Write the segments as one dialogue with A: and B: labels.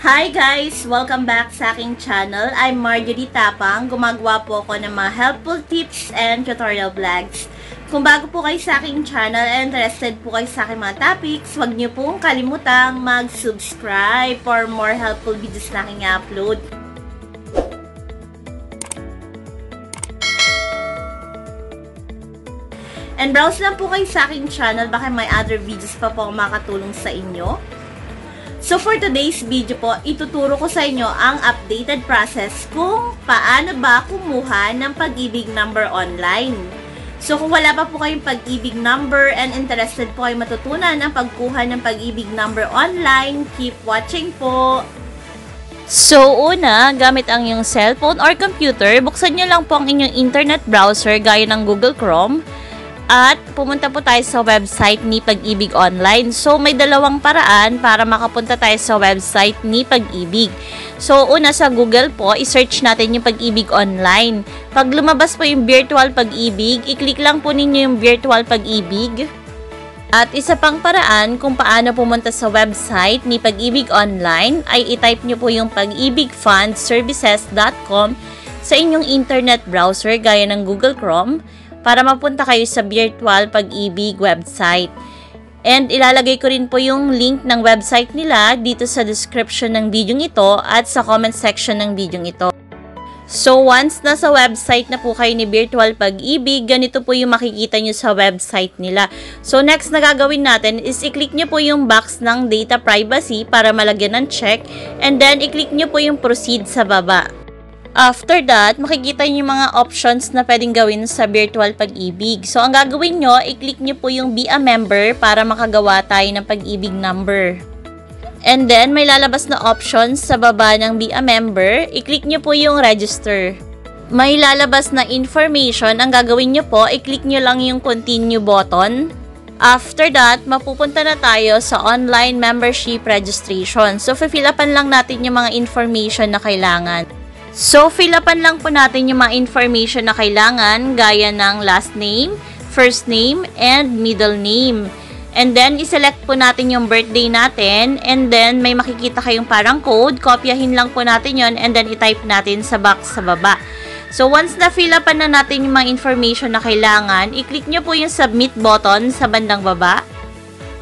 A: Hi guys! Welcome back sa aking channel. I'm Marjorie Tapang. Gumagawa po ako ng mga helpful tips and tutorial vlogs. Kung bago po kayo sa aking channel and interested po kayo sa aking mga topics, huwag niyo pong kalimutang mag-subscribe for more helpful videos na aking upload. And browse lang po kayo sa aking channel, baka may other videos pa po makatulong sa inyo. So for today's video po, ituturo ko sa inyo ang updated process kung paano ba kumuha ng pag-ibig number online. So kung wala pa po kayong pag-ibig number and interested po kayo matutunan ang pagkuha ng pag-ibig number online, keep watching po! So una, gamit ang iyong cellphone or computer, buksan nyo lang po ang inyong internet browser gaya ng Google Chrome. At pumunta po tayo sa website ni Pag-ibig Online. So, may dalawang paraan para makapunta tayo sa website ni Pag-ibig. So, una sa Google po, i-search natin yung Pag-ibig Online. Pag lumabas po yung virtual Pag-ibig, i-click lang po ninyo yung virtual Pag-ibig. At isa pang paraan kung paano pumunta sa website ni Pag-ibig Online ay i-type nyo po yung pag-ibigfundservices.com sa inyong internet browser gaya ng Google Chrome, para mapunta kayo sa virtual Pag-ibig website. And ilalagay ko rin po yung link ng website nila dito sa description ng video ito at sa comment section ng video ito. So once nasa website na po kayo ni Virtual Pag-ibig, ganito po yung makikita nyo sa website nila. So next na gagawin natin is i-click nyo po yung box ng data privacy para malagyan ng check, and then i-click nyo po yung proceed sa baba. After that, makikita niyo yung mga options na pwedeng gawin sa virtual Pag-ibig. So, ang gagawin nyo, i-click nyo po yung Be a Member para makagawa tayo ng Pag-ibig number. And then, may lalabas na options sa baba ng Be a Member. I-click nyo po yung Register. May lalabas na information. Ang gagawin nyo po, i-click nyo lang yung Continue button. After that, mapupunta na tayo sa online membership registration. So, fill upan lang natin yung mga information na kailangan. So, fill upan lang po natin yung mga information na kailangan gaya ng last name, first name, and middle name. And then, iselect po natin yung birthday natin, and then may makikita kayong parang code, kopyahin lang po natin yon, and then i-type natin sa box sa baba. So, once na fill upan na natin yung mga information na kailangan, i-click nyo po yung submit button sa bandang baba.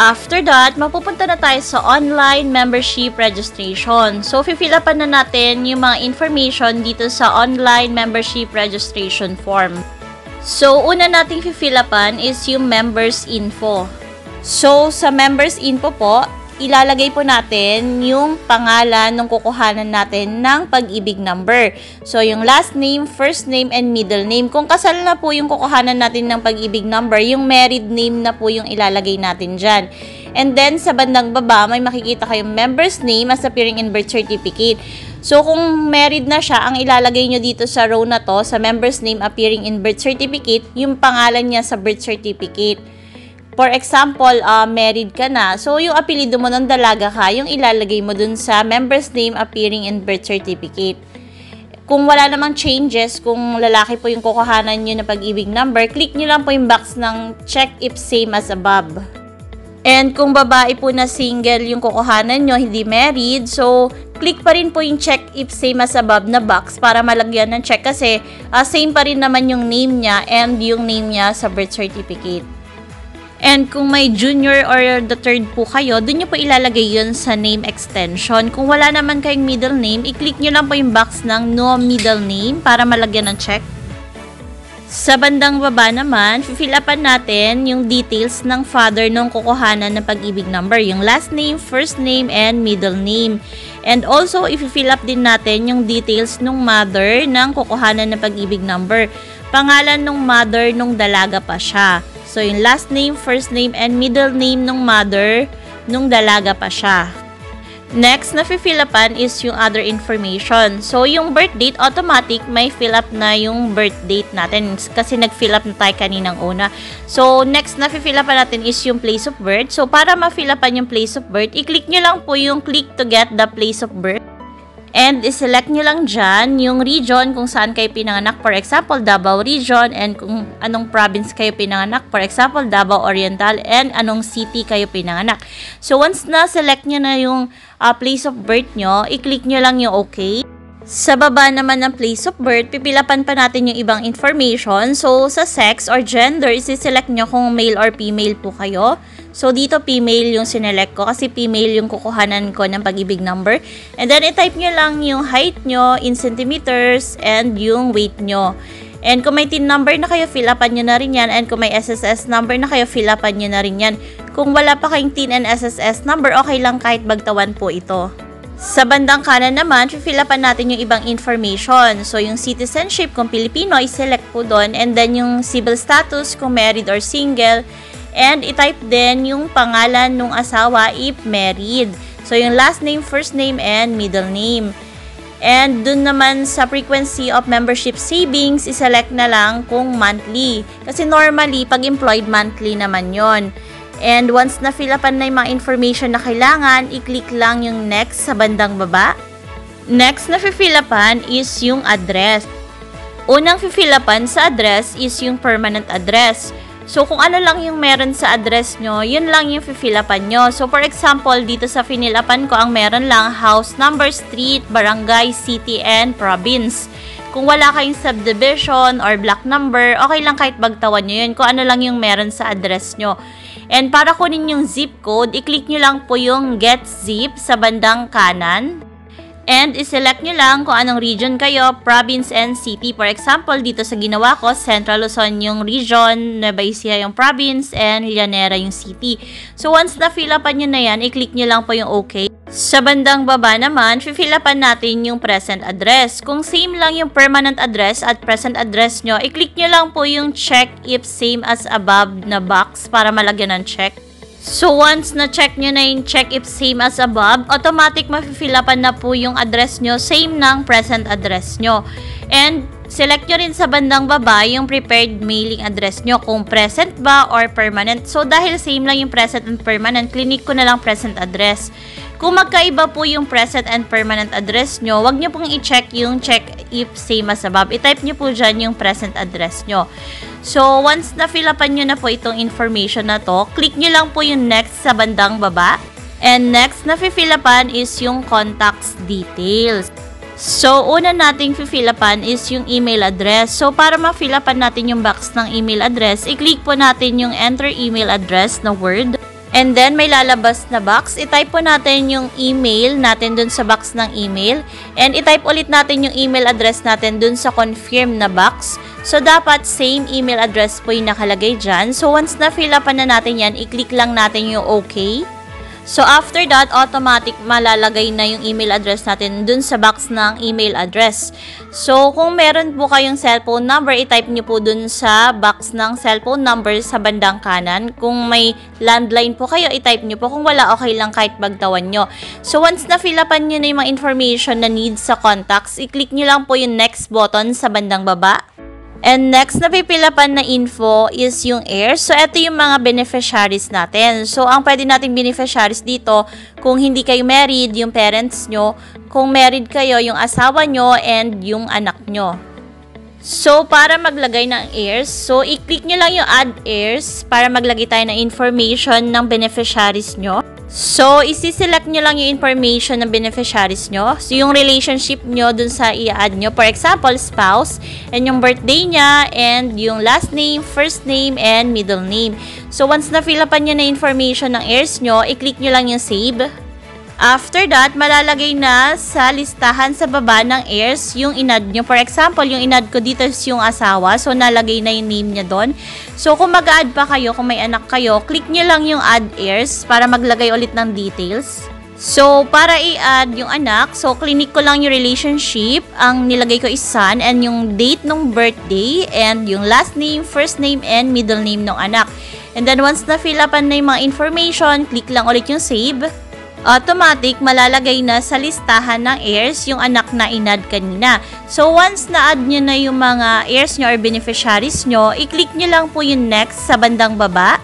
A: After that, mapupunta na tayo sa online membership registration. So, fill upan na natin yung mga information dito sa online membership registration form. So, una nating fill upan is yung members info. So, sa members info po, ilalagay po natin yung pangalan ng kukuhanan natin ng Pag-ibig number. So, yung last name, first name, and middle name. Kung kasal na po yung kukuhanan natin ng Pag-ibig number, yung married name na po yung ilalagay natin dyan. And then, sa bandang baba, may makikita kayong member's name as appearing in birth certificate. So, kung married na siya, ang ilalagay nyo dito sa row na to, sa member's name appearing in birth certificate, yung pangalan niya sa birth certificate. For example, married ka na. So, yung apelido mo ng dalaga ka, yung ilalagay mo dun sa member's name appearing in birth certificate. Kung wala namang changes, kung lalaki po yung kukuhanan nyo na Pag-ibig number, click nyo lang po yung box ng check if same as above. And kung babae po na single yung kukuhanan nyo, hindi married, so click pa rin po yung check if same as above na box para malagyan ng check kasi same pa rin naman yung name niya and yung name niya sa birth certificate. And kung may junior or the third po kayo, dun nyo po ilalagay yun sa name extension. Kung wala naman kayong middle name, i-click nyo lang po yung box ng no middle name para malagyan ng check. Sa bandang baba naman, fill upan natin yung details ng father nung kukuhanan ng Pag-ibig number. Yung last name, first name, and middle name. And also, i-fill up din natin yung details nung mother ng kukuhanan ng Pag-ibig number. Pangalan nung mother nung dalaga pa siya. So, yung last name, first name, and middle name nung mother nung dalaga pa siya. Next na fill upan is yung other information. So, yung birth date, automatic may fill up na yung birth date natin kasi nag-fill up na tayo kaninang una. So, next na fill upan natin is yung place of birth. So, para ma-fill upan yung place of birth, i-click nyo lang po yung click to get the place of birth. And iselect nyo lang dyan yung region kung saan kayo pinanganak. For example, Davao Region, and kung anong province kayo pinanganak. For example, Davao Oriental, and anong city kayo pinanganak. So once na select nyo na yung place of birth nyo, i-click nyo lang yung okay. Sa baba naman ng place of birth, pipilapan pa natin yung ibang information. So, sa sex or gender, isi-select nyo kung male or female po kayo. So, dito female yung sinelect ko kasi female yung kukuhanan ko ng pag-ibig number. And then, i-type nyo lang yung height nyo in centimeters and yung weight nyo. And kung may TIN number na kayo, fill-upan nyo na rin yan. And kung may SSS number na kayo, fill-upan nyo na rin yan. Kung wala pa kayong TIN and SSS number, okay lang kahit bagtawan po ito. Sa bandang kanan naman, fill-upan natin yung ibang information. So, yung citizenship, kung Pilipino, i-select po doon. And then, yung civil status, kung married or single. And i-type din yung pangalan ng asawa if married. So, yung last name, first name, and middle name. And dun naman sa frequency of membership savings, i-select na lang kung monthly. Kasi normally, pag employed, monthly naman yon. And once na fill upan na yung mga information na kailangan, i-click lang yung next sa bandang baba. Next na fill upan is yung address. Unang fill upan sa address is yung permanent address. So, kung ano lang yung meron sa address nyo, yun lang yung fill upan nyo. So, for example, dito sa fill upan ko, ang meron lang house, number, street, barangay, city, and province. Kung wala kayong subdivision or block number, okay lang kahit bagtawan nyo yun. Kung ano lang yung meron sa address nyo. And para kunin yung zip code, i-click nyo lang po yung Get Zip sa bandang kanan. And i-select nyo lang kung anong region kayo, province and city. For example, dito sa ginawa ko, Central Luzon yung region, Nueva Ecija yung province, and Llanera yung city. So once na fill upan nyo na yan, i-click nyo lang po yung OK. Sa bandang baba naman, fill upan natin yung present address. Kung same lang yung permanent address at present address nyo, i-click nyo lang po yung check if same as above na box para malagyan ng check. So once na-check nyo na yung check if same as above, automatic mafifill upan na po yung address nyo, same ng present address nyo. And select nyo rin sa bandang baba yung prepared mailing address nyo, kung present ba or permanent. So dahil same lang yung present and permanent, clinic ko na lang present address. Kung magkaiba po yung present and permanent address nyo, wag nyo pong i-check yung check if same as above. I-type nyo po dyan yung present address nyo. So, once na fill upan nyo na po itong information na to, click nyo lang po yung next sa bandang baba. And next na fill upan is yung contacts details. So, una nating fill upan is yung email address. So, para ma-fill upan natin yung box ng email address, i-click po natin yung enter email address na Word. And then, may lalabas na box. I-type po natin yung email natin dun sa box ng email. And i-type ulit natin yung email address natin dun sa confirm na box. So, dapat same email address po yung nakalagay dyan. So, once na fill upan na natin yan, i-click lang natin yung OK. So, after that, automatic malalagay na yung email address natin dun sa box ng email address. So, kung meron po kayong cellphone number, i-type nyo po dun sa box ng cellphone number sa bandang kanan. Kung may landline po kayo, i-type nyo po. Kung wala, okay lang kahit bagtawan nyo. So, once na fill upan nyo na yung mga information na need sa contacts, i-click nyo lang po yung next button sa bandang baba. And next na pipilapan na info is yung heirs. So, ito yung mga beneficiaries natin. So, ang pwede nating beneficiaries dito, kung hindi kayo married, yung parents nyo. Kung married kayo, yung asawa nyo and yung anak nyo. So, para maglagay ng heirs, so, i-click nyo lang yung add heirs para maglagay tayo ng information ng beneficiaries nyo. So, isi-select nyo lang yung information ng beneficiaries nyo. So, yung relationship nyo dun sa i-add nyo. For example, spouse, and yung birthday niya, and yung last name, first name, and middle name. So, once na-fill upan nyo na information ng heirs nyo, i-click nyo lang yung save. After that, malalagay na sa listahan sa baba ng heirs yung inad nyo. For example, yung inad ko dito is yung asawa. So, nalagay na yung name niya doon. So, kung mag-add pa kayo, kung may anak kayo, click nyo lang yung add heirs para maglagay ulit ng details. So, para i-add yung anak, so, clinic ko lang yung relationship. Ang nilagay ko is son, and yung date ng birthday, and yung last name, first name, and middle name ng anak. And then, once na-fill upan na yung mga information, click lang ulit yung save. Automatic, malalagay na sa listahan ng heirs yung anak na inad kanina. So, once na-add nyo na yung mga heirs nyo or beneficiaries nyo, i-click nyo lang po yung next sa bandang baba.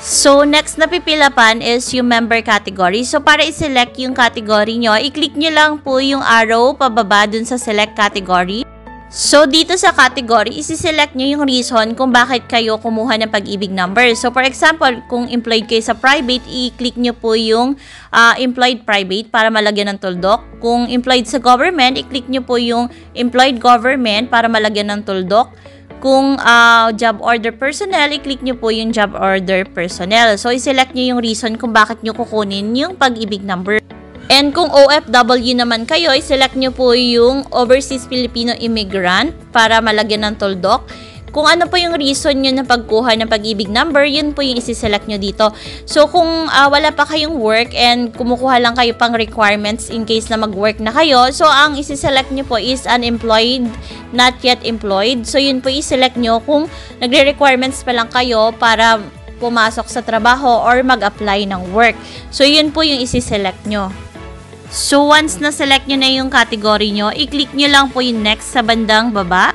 A: So, next na pipilapan is yung member category. So, para i-select yung category nyo, i-click nyo lang po yung arrow pababa dun sa select category. So, dito sa category, isi-select nyo yung reason kung bakit kayo kumuha ng pag-ibig number. So, for example, kung employed kayo sa private, i-click nyo po yung employed private para malagyan ng tuldok. Kung employed sa government, i-click nyo po yung employed government para malagyan ng tuldok. Kung job order personnel, i-click nyo po yung job order personnel. So, i-select nyo yung reason kung bakit nyo kukunin yung pag-ibig number. And kung OFW naman kayo, i-select nyo po yung Overseas Filipino Immigrant para malagyan ng tuldok. Kung ano po yung reason nyo na pagkuha ng pag-ibig number, yun po yung isi-select nyo dito. So, kung wala pa kayong work and kumukuha lang kayo pang requirements in case na mag-work na kayo, so ang isi-select nyo po is unemployed, not yet employed. So, yun po i-select nyo kung nagre-requirements pa lang kayo para pumasok sa trabaho or mag-apply ng work. So, yun po yung isi-select nyo. So, once na-select nyo na yung category nyo, i-click nyo lang po yung next sa bandang baba.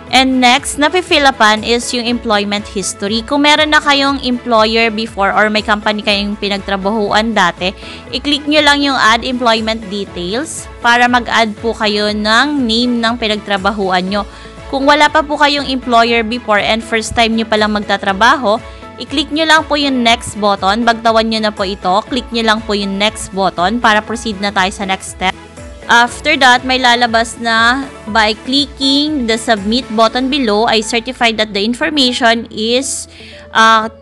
A: And next, napifilapan is yung employment history. Kung meron na kayong employer before or may company kayong pinagtrabahuan dati, i-click nyo lang yung add employment details para mag-add po kayo ng name ng pinagtrabahuan nyo. Kung wala pa po kayong employer before and first time nyo palang magtatrabaho, i-click nyo lang po yung next button. Bagtawan nyo na po ito. Click nyo lang po yung next button para proceed na tayo sa next step. After that, may lalabas na by clicking the submit button below, I certify that the information is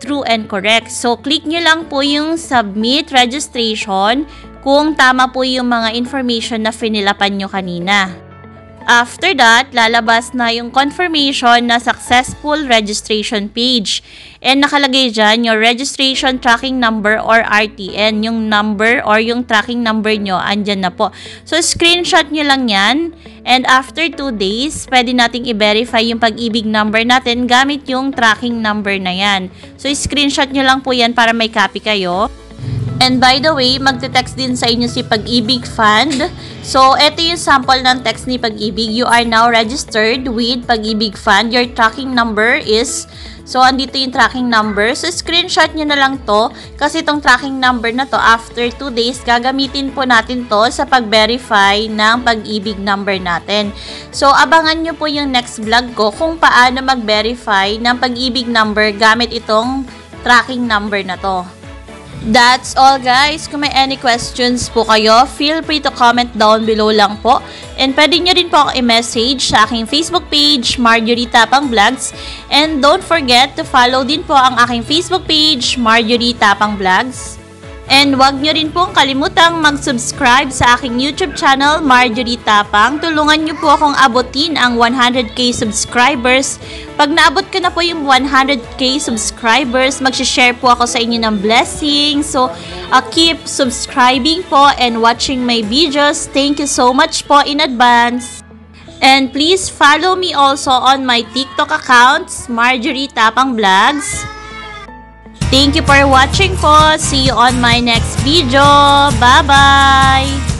A: true and correct. So, click nyo lang po yung submit registration kung tama po yung mga information na finilapan nyo kanina. After that, lalabas na yung confirmation na successful registration page. And nakalagay dyan yung registration tracking number or RTN. Yung number or yung tracking number nyo, andyan na po. So, screenshot nyo lang yan. And after 2 days, pwede nating i-verify yung pag-ibig number natin gamit yung tracking number na yan. So, screenshot nyo lang po yan para may copy kayo. And by the way, magte-text din sa inyo si Pag-ibig Fund. So, ito yung sample ng text ni Pag-ibig. You are now registered with Pag-ibig Fund. Your tracking number is... So, andito yung tracking number. So, screenshot nyo na lang to. Kasi itong tracking number na to, after 2 days, gagamitin po natin to sa pag-verify ng Pag-ibig number natin. So, abangan nyo po yung next vlog ko kung paano mag-verify ng Pag-ibig number gamit itong tracking number na to. That's all guys. Kung may any questions po kayo, feel free to comment down below lang po. And pwede nyo rin po ako i-message sa aking Facebook page, Marjorie Tapang Vlogs. And don't forget to follow din po ang aking Facebook page, Marjorie Tapang Vlogs. And wag nyo rin pong kalimutang mag-subscribe sa aking YouTube channel, Marjorie Tapang. Tulungan nyo po akong abutin ang 100k subscribers. Pag naabot ko na po yung 100k subscribers, mag-share po ako sa inyo ng blessings. So, keep subscribing po and watching my videos. Thank you so much po in advance. And please follow me also on my TikTok accounts, Marjorie Tapang Vlogs. Thank you for watching po. See you on my next video. Bye-bye!